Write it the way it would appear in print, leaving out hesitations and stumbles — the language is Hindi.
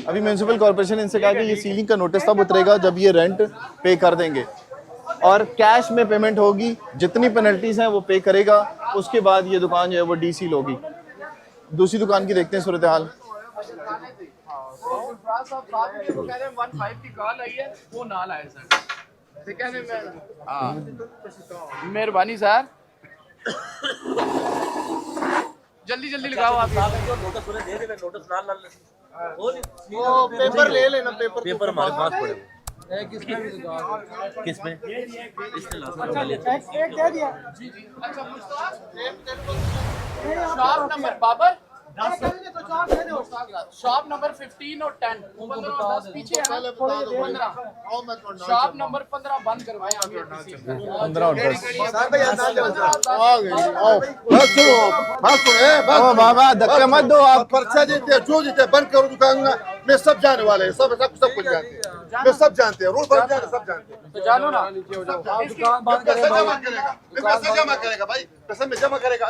अभी म्यूनसिपल कॉर्पोरेशन इनसे कहा कि ये सीलिंग का नोटिस तब उतरेगा जब ये रेंट पे कर देंगे और कैश में पेमेंट होगी, जितनी पेनल्टीज हैं वो पे करेगा, उसके बाद ये दुकान जो है वो डीसील होगी। दूसरी दुकान की देखते हैं सूरत हाल। मेहरबानी सर, जल्दी जल्दी लगाओ आप। वो पेपर ले लेना, पेपर हमारे पास पड़े किस में शॉप नंबर बाबर, शॉप नंबर 15 और 10 पीछे है ना, 15 शॉप नंबर 15 बंद करवाएं आगे 15 और 10। बाबा धक्का मत दो आप। पर्चा देते जो देते बंद करो दुकान में, सब जाने वाले हैं, सब कुछ जानते हैं, मैं सब जानते हैं, रूल बन जाने सब जानते हैं। तो जानो ना, पैसा जमा करेगा भाई, पैसा में जमा करेगा।